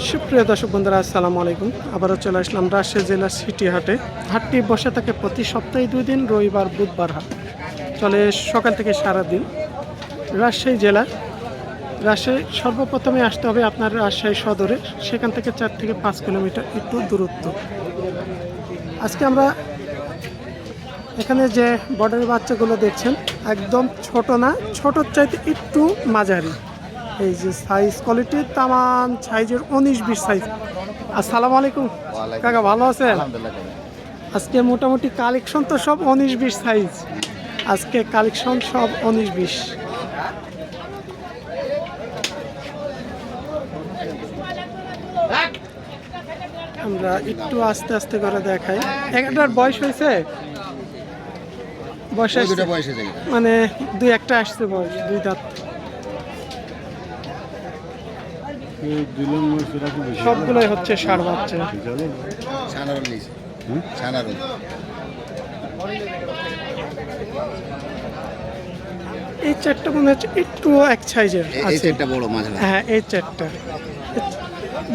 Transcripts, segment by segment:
সুপ্রিয় দর্শক বন্ধুরা, আসসালামু আলাইকুম। আবারও চলে আসলাম রাজশাহী জেলার সিটি হাটে। হাটটি বসে থাকে প্রতি সপ্তাহে 2 দিন, রবিবার বুধবার হাট চলে সকাল থেকে সারাদিন। রাজশাহী জেলার রাজশাহী সর্বপ্রথমে আসতে হবে আপনার রাজশাহী সদরে, সেখান থেকে 4 থেকে 5 কিলোমিটার একটু দূরত্ব। আজকে আমরা এখানে যে বর্ডারের বাচ্চাগুলো দেখছেন একদম ছোট না, ছোটোর চাইতে একটু মাঝারি। এই যে সাইজ কোয়ালিটি তামান সাইজের 19-20 সাইজ। আসসালামু আলাইকুম কাকা, ভালো আছেন? আজকে মোটামুটি কালেকশন তো সব 19-20 সাইজ। আজকে কালেকশন সব 19-20। আমরা একটু আস্তে আস্তে করে দেখাই। একটার বয়স হয়েছে, বয়স মানে 2-1টা আসছে বয়স, 2 দাঁত। সবগুলোই হচ্ছে ষাঁড় বাচ্চা। এই চারটা মনে হচ্ছে একটু এক সাইজের আছে। হ্যাঁ, এই চারটা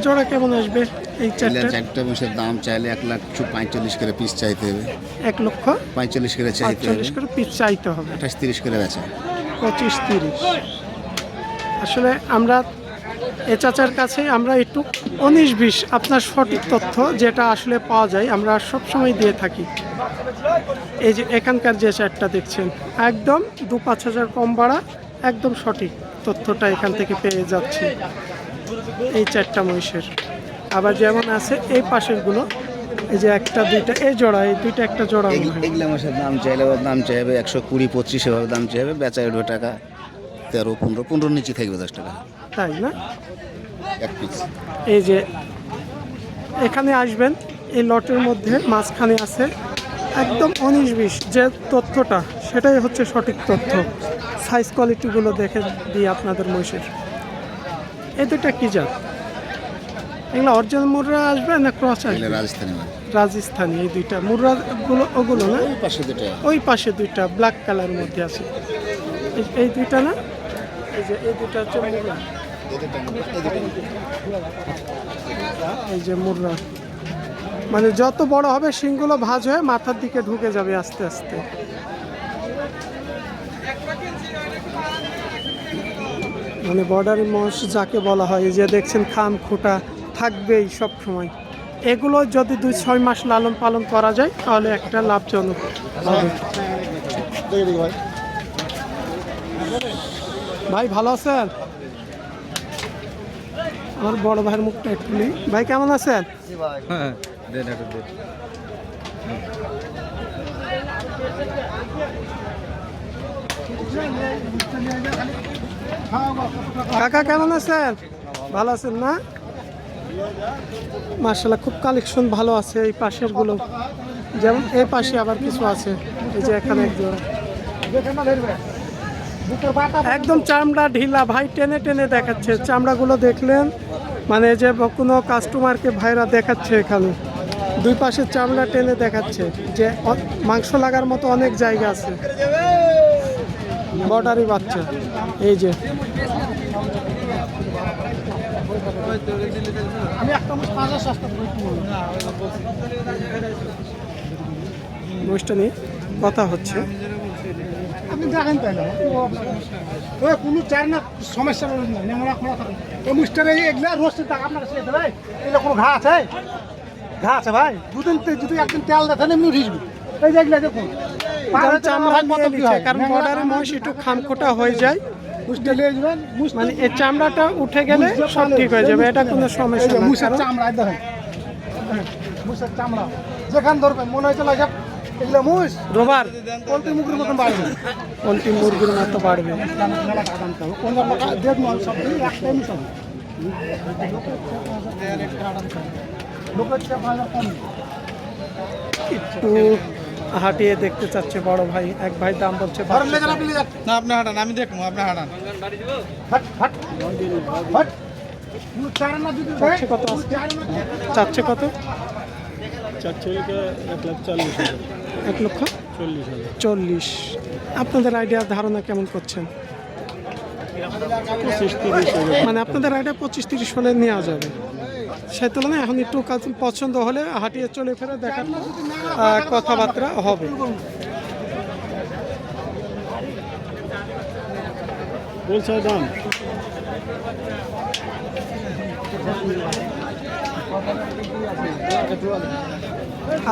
জোড়া কেমন আসবে? এই চারটা মোষের দাম চাইলে 1,45,000 করে পিস চাইতে হবে। 1,45,000 করে চাইতে হবে, 45 করে পিস চাইতে হবে। 28-30 করে বেচা। 25-30। আসলে আমরা এ চাচার কাছে আমরা একটু 19-20 আপনার সঠিক তথ্য যেটা আসলে পাওয়া যায় আমরা সবসময় দিয়ে থাকি। এই যে এখানকার যে চারটা দেখছেন একদম 2-5 হাজার কম ভাড়া, একদম সঠিক তথ্যটা এখান থেকে পেয়ে যাচ্ছি এই চারটা মহিষের। আবার যেমন আছে এই পাশেরগুলো, এই যে একটা দুইটা এই জোড়া, এই দুইটা একটা জোড়া। এগুলো মাসের দাম চাইলে দাম চাইবে 120-25 এভাবে দাম চাইবে, বেচা উঠবে টাকা 13-15 নিচে থাকবে 10 টাকা, তাই না? এক পিস। এই যে এখানে আসবেন, এই লটের মধ্যে মাঝখানে আছে একদম 19-20 যে তথ্যটা, সেটাই হচ্ছে সঠিক তথ্য। সাইজ কোয়ালিটিগুলো দেখে দিই আপনাদের মহিষের। এই দুটা কি জাত? এগুলো অরিজিনাল মুর্রা আসবে না ক্রস আসবে? রাজস্থানি। এই দুইটা মুর্রাগুলো ওগুলো না, ওই পাশে দুইটা ব্ল্যাক কালারের মধ্যে আছে, এই দুইটা না? এই যে এই দুইটা হচ্ছে মুর্রা, এই যে মুর্রা। মানে যত বড় হবে শিংগুলো ভাঁজ হয়ে মাথার দিকে ঢুকে যাবে আস্তে আস্তে। মানে বর্ডারি মোষ যাকে বলা হয়, এই যে দেখছেন খাম খুঁটা থাকবেই সব সময়। এগুলো যদি 2-6 মাস লালন পালন করা যায় তাহলে একটা লাভজনক হবে। ভাই ভালো আছেন? আমার বড় ভাইয়ের মুখটা একটু নেই। ভাই কেমন আছেন? কাকা কেমন আছেন? ভালো আছেন না? মাশাআল্লাহ, খুব কালেকশন ভালো আছে এই পাশের গুলো। যেমন এই পাশে আবার কিছু আছে, এই যে এখানে একদম চামড়া ঢিলা, ভাই টেনে টেনে দেখাচ্ছে। চামড়াগুলো দেখলেন মানে যে কোনো কাস্টমারকে ভাইরা দেখাচ্ছে, এখানে দুই পাশের চামড়া টেনে দেখাচ্ছে যে মাংস লাগার মতো অনেক জায়গা আছে। বর্ডারি বাচ্চা। এই যে মোষটা নিয়ে কথা হচ্ছে। আপনি দেখেন তাই না, ওই কোনো চার না সমস্যা নেমরা খোলা থাকে। এই মুস্টারে এগুলা রোস্টের টাকা আপনার কাছে দেবে? এগুলো কোনো ঘা আছে? ঘা আছে ভাই? দুদিন যদি একদিন তেল দেখেন এমনি উঠিসবে। এই যে এগুলা দেখুন, কারণ বর্ডারের মহিষ একটু খামখোটা হয়ে যায়, মানে এই চামড়াটা উঠে গেলে সব ঠিক হয়ে যাবে, এটা কোনো সমস্যা না। মুসের চামড়া দেখেন, মুসের চামড়া যেখান ধরবেন মনে হচ্ছে লাগে এগুলো মুস রোবার পোলট্রি মুরগির মতন বাড়বে, পোলট্রি মুরগির মতো বাড়বে। একটু হাঁটিয়ে দেখতে চাচ্ছে বড় ভাই। এক ভাই দাম বলছে না, আপনি হাঁটান, আমি দেখবো, আপনি হাঁটান। কত চাচ্ছে? কত চাচ্ছে? 1,40,000। 1,40,000। আপনাদের আইডিয়া ধারণা কেমন করছেন? 25-30 মানে আপনাদের আইডিয়া 25-30 হলে নেওয়া যাবে। সে তুলনায় এখন একটু পছন্দ হলে হাঁটিয়ে চলে ফেরে দেখার কথাবার্তা হবে। বলছে দাম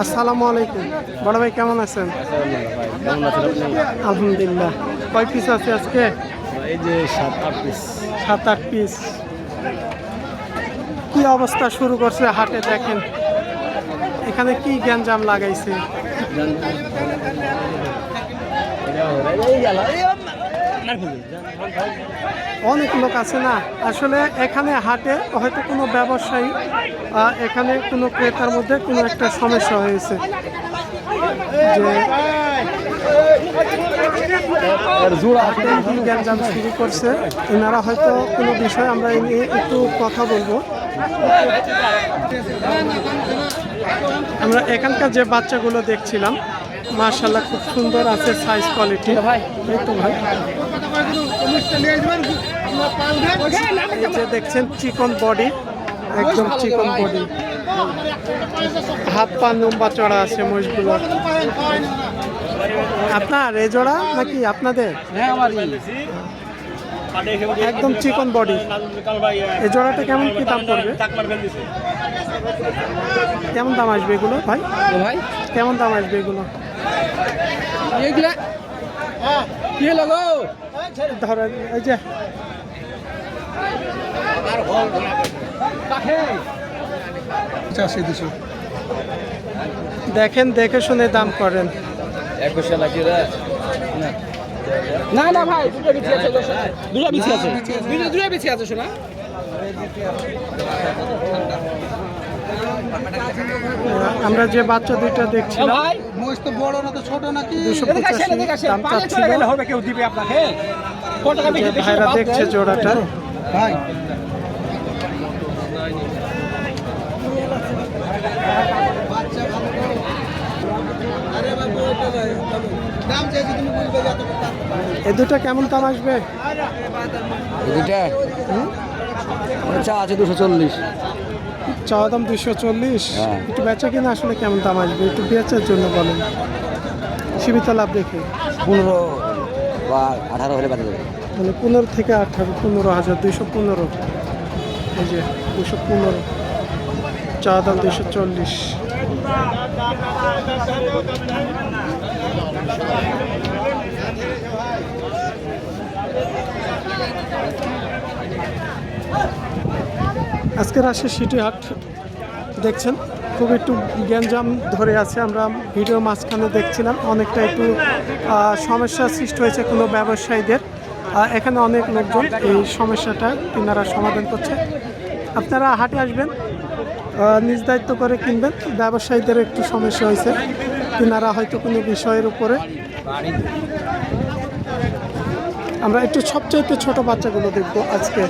আসসালামু আলাইকুম, বড় ভাই কেমন আছেন? আলহামদুলিল্লাহ। কয় পিস আছে আজকে? এই যে 7-8 পিস। 7-8 পিস। কি অবস্থা শুরু করছে হাটে, দেখেন এখানে কি গ্যাঞ্জাম লাগাইছে। অনেক লোক আছে না আসলে এখানে হাটে, হয়তো কোনো ব্যবসায়ী এখানে কোনো ক্রেতার মধ্যে কোনো একটা সমস্যা হয়েছে যে হাটে কি গ্যাঞ্জাম শুরু করছে। এনারা হয়তো কোনো বিষয়, আমরা এই নিয়ে একটু কথা বলবো। আমরা এখানকার যে বাচ্চাগুলো দেখছিলাম মাশাআল্লাহ খুব সুন্দর আছে, সাইজ কোয়ালিটি। ভাই এই তো ভাই, এই যে দেখছেন চিকন বডি, একদম চিকন বডি, হাত পা লম্বা চড়া আছে মহিষগুলো। আপনার এ জোড়া নাকি আপনাদের? একদম চিকন বডি। এই জোড়াটা কেমন কি দাম পড়বে? কেমন দাম আসবে এগুলো ভাই? ভাই কেমন দাম আসবে এগুলো? ধরেন এই যে দেখেন, দেখে শুনে দাম করেন। না না ভাই, দুটো বিচি আছে, দুটো বিচি আছে, দুটো বিচি আছে শোনা। আমরা যে বাচ্চা দুইটা দেখছিলাম ভাই মোষ তো বড় না তো ছোট নাকি? 285 দাম চাচ্ছিল। হবে কেউ দিবে আপনাকে। কত টাকা বিক্রি দেখি ভাইরা দেখছে জোড়াটা। ভাই এই দুটা কেমন দাম আসবে? দুটা আচ্ছা আছে 240। চাওয়া দাম 240। হ্যাঁ। একটু বেচা কিনা আসলে কেমন দাম আসবে একটু বেচার জন্য বলেন, সীমিত লাভ রেখে। 15 বা 18 হলে বাদ দেবে। মানে 15 থেকে 18, 15,000, 215। এই যে 215, চাওয়া দাম 240। আজকে রাজশাহী সিটি হাট দেখছেন খুব একটু গ্যাঞ্জাম ধরে আছে। আমরা ভিডিও মাঝখানে দেখছিলাম অনেকটা একটু সমস্যার সৃষ্টি হয়েছে কোনো ব্যবসায়ীদের। এখানে অনেক লোকজন এই সমস্যাটা তিনারা সমাধান করছে। আপনারা হাটে আসবেন, নিজ দায়িত্ব করে কিনবেন। ব্যবসায়ীদের একটু সমস্যা হয়েছে, তিনারা হয়তো কোনো বিষয়ের উপরে। আমরা একটু সবচাইতে ছোট বাচ্চাগুলো দেখবো আজকে।